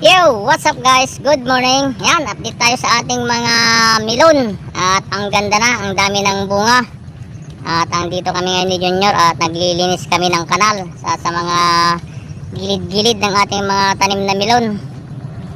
Yo, what's up guys? Good morning. Yan, update tayo sa ating mga melon. At ang ganda na, ang dami ng bunga. At andito kami ngayon ni Junior at naglilinis kami ng kanal sa mga gilid-gilid ng ating mga tanim na melon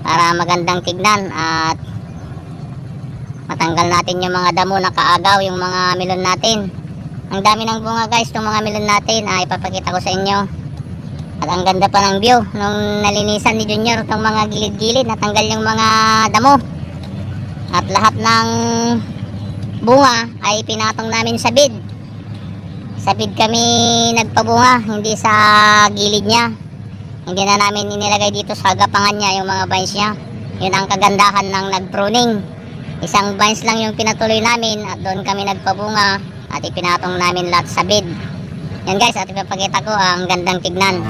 para magandang tignan at matanggal natin yung mga damo na kaagaw yung mga melon natin. Ang dami ng bunga guys, itong mga melon natin ay ipapakita ko sa inyo. At ang ganda pa ng view nung nalinisan ni Junior itong mga gilid-gilid, natanggal yung mga damo. At lahat ng bunga ay pinatong namin sa bid. Sa bid kami nagpabunga, hindi sa gilid niya. Hindi na namin inilagay dito sa gapangan niya yung mga vines niya. Yun ang kagandahan ng nag-pruning. Isang vines lang yung pinatuloy namin at doon kami nagpabunga at ipinatong namin lahat sa bid. Yan guys, at ipapakita ko ang gandang tignan.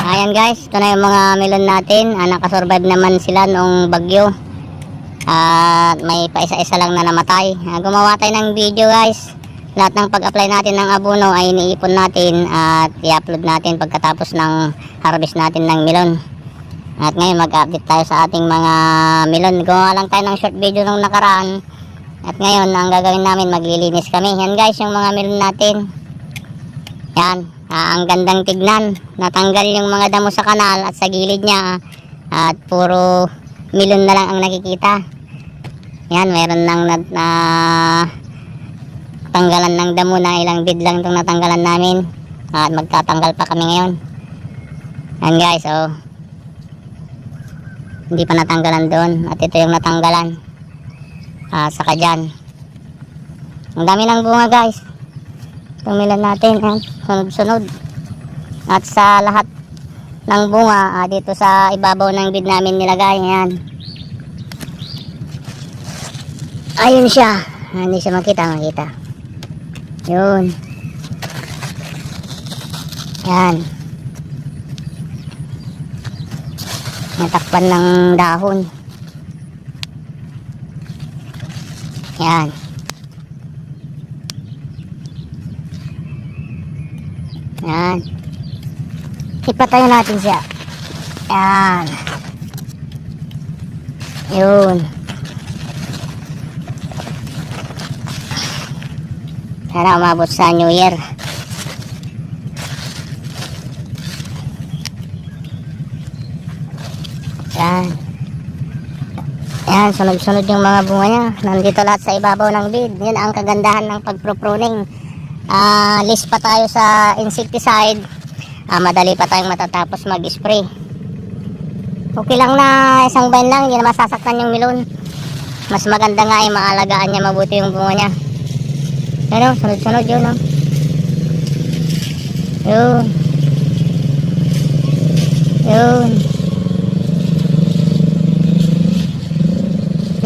Ayan guys, ito na yung mga melon natin. Nakasurvive naman sila noong bagyo. At may pa isa-isa lang na namatay. Gumawa tayo ng video guys. Lahat ng pag-apply natin ng abono ay iniipon natin at i-upload natin pagkatapos ng harvest natin ng melon. At ngayon mag-update tayo sa ating mga melon. Gumawa lang tayo ng short video nung nakaraan. At ngayon, ang gagawin namin, maglilinis kami. Yan guys, yung mga melon natin. Yan, ang gandang tignan. Natanggal yung mga damo sa kanal at sa gilid niya. At puro melon na lang ang nakikita. Yan, meron nang tanggalan ng damo na ilang bid lang itong natanggalan namin. At magtatanggal pa kami ngayon. Yan guys, oh. Hindi pa natanggalan doon. At ito yung natanggalan. Saka dyan ang dami ng bunga guys, itong melon natin, sunod-sunod. At sa lahat ng bunga dito sa ibabaw ng bid namin nilagay. Yan, ayun siya, hindi siya makita. Yun, yan, natakpan ng dahon. Yan. Yan. Ipatayo natin siya. Yan. Yun. Sana umabot sa New Year. Yan. Yan, sunod-sunod yung mga bunga niya. Nandito lahat sa ibabaw ng bid. Yan ang kagandahan ng pagpro-pruning. List pa tayo sa insecticide. Madali pa tayong matatapos mag-spray. Okay lang na isang vine lang, hindi na masasaktan yung melon. Mas maganda nga ay maalagaan niya mabuti yung bunga niya. Yan o, sunod-sunod yun o. Yun. Yun.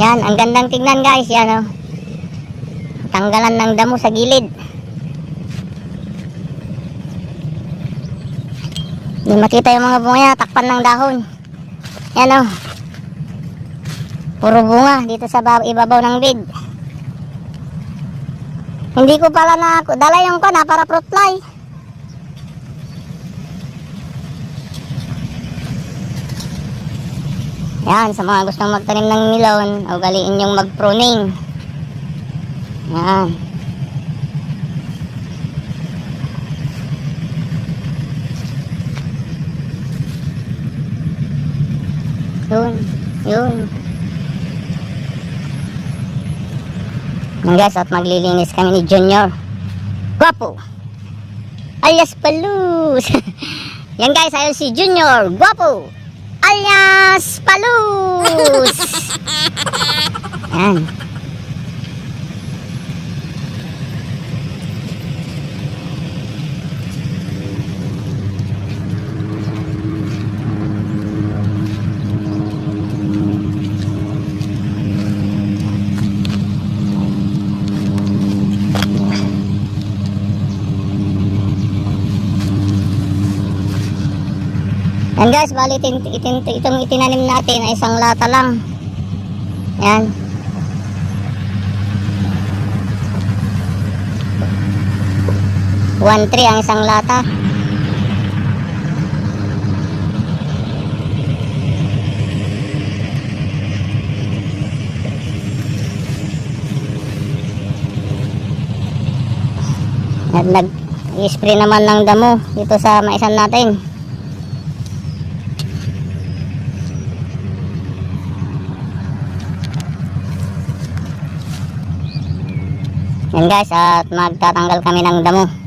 Yan, ang gandang tignan guys. Yan o. Tanggalan ng damo sa gilid. Hindi makita yung mga bunga niya. Takpan ng dahon. Yan o. Puro bunga dito sa ibabaw ng bid. Hindi ko pala dala yung para fruit fly. Yan, sa mga gustong magtanim ng melon, ugaliin yung mag-pruning. Yan. Yun, yun. Yan guys, at maglilinis kami ni Junior. Guwapo! Alias Palus! Yan guys, ayun si Junior. Guwapo! Alias Palus. Yan. Yan guys, bali itong itinanim natin ay isang lata lang. Yan. 1.3 ang isang lata. At nag-spray naman ng damo dito sa maisan natin. Yan guys, at magtatanggal kami ng damo.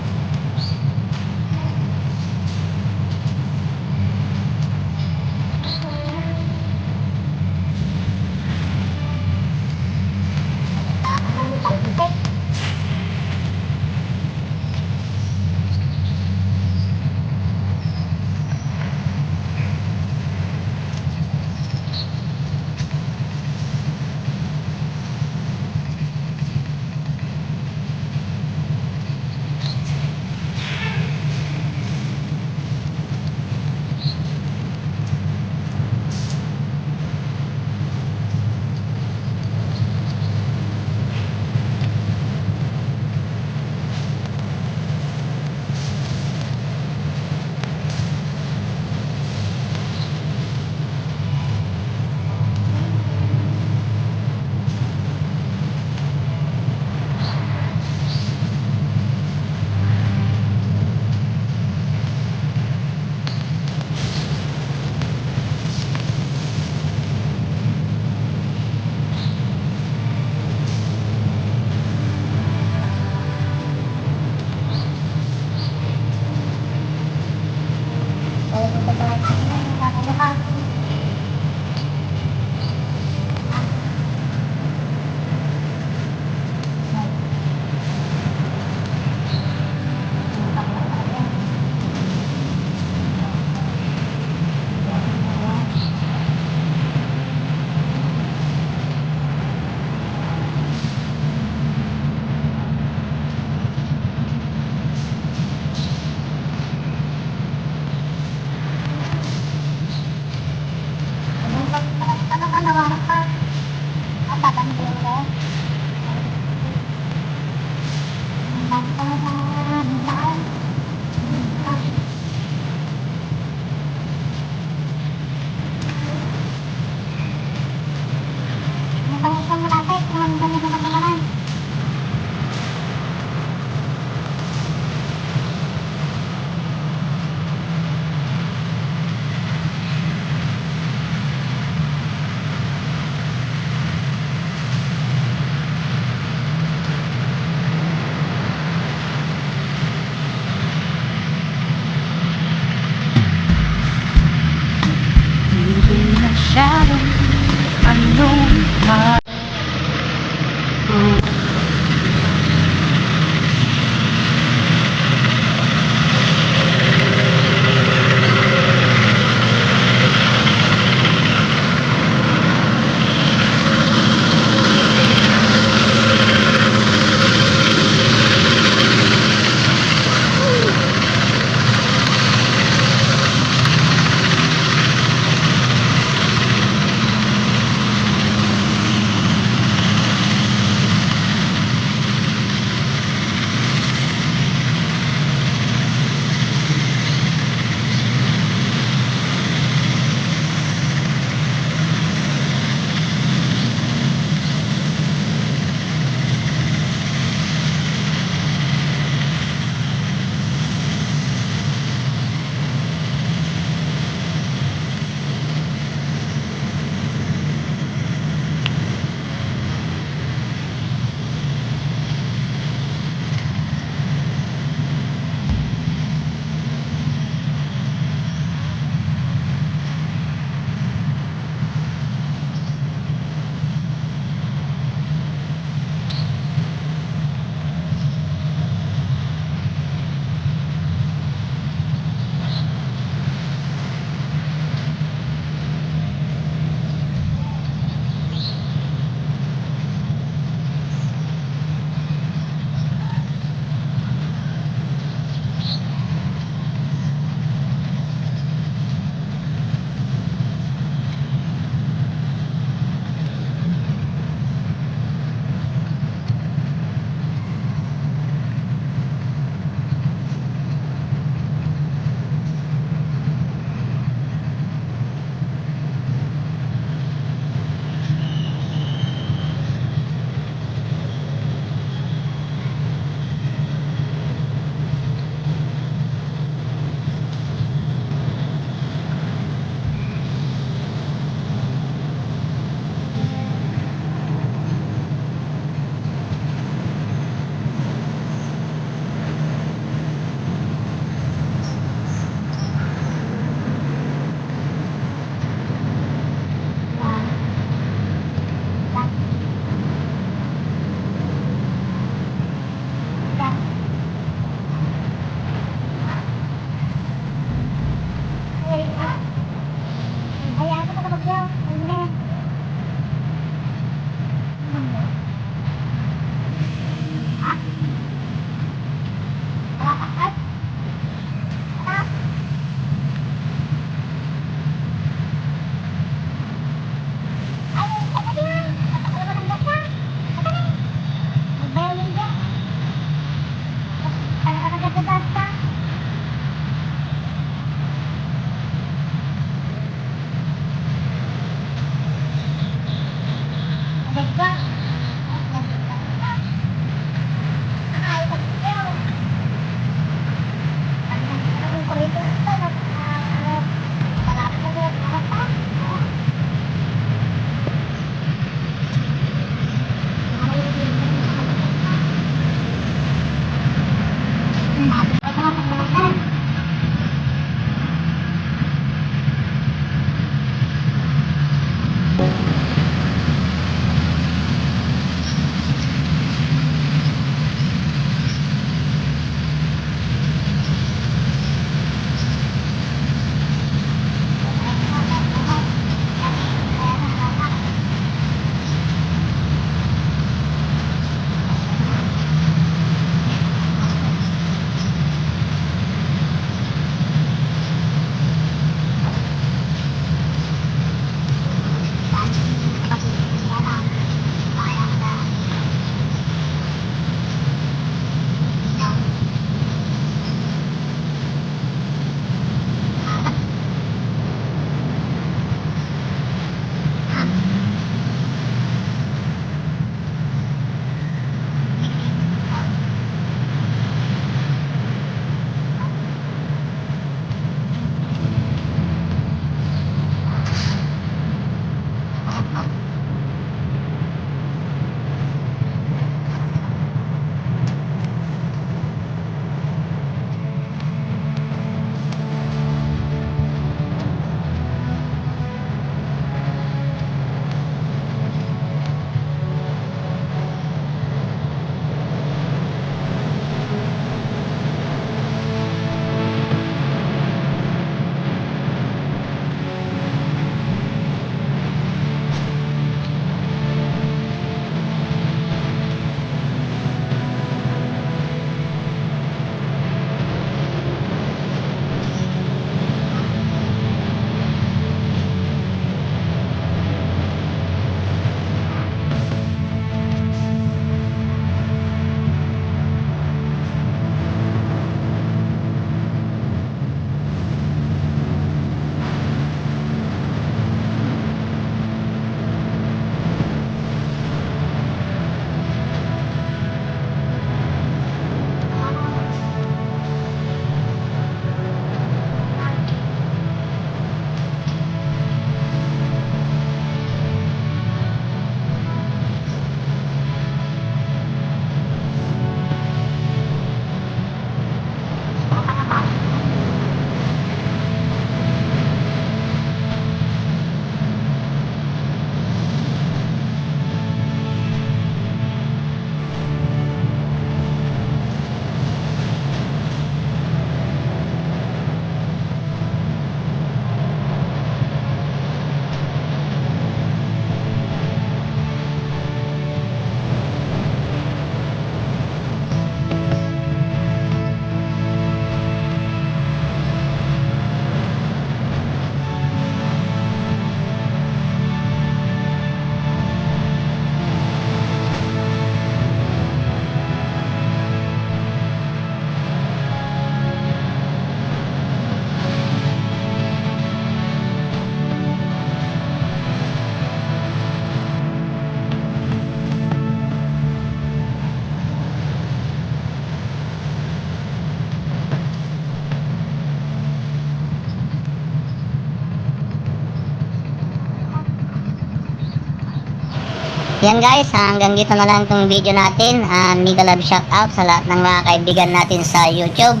Yan guys, hanggang dito na lang itong video natin. Mega love shoutout sa lahat ng mga kaibigan natin sa YouTube.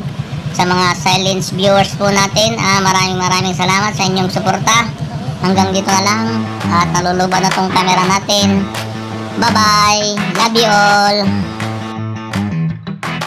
Sa mga silence viewers po natin, maraming salamat sa inyong suporta. Hanggang dito na lang at naluluban na tong camera natin. Bye bye, love you all.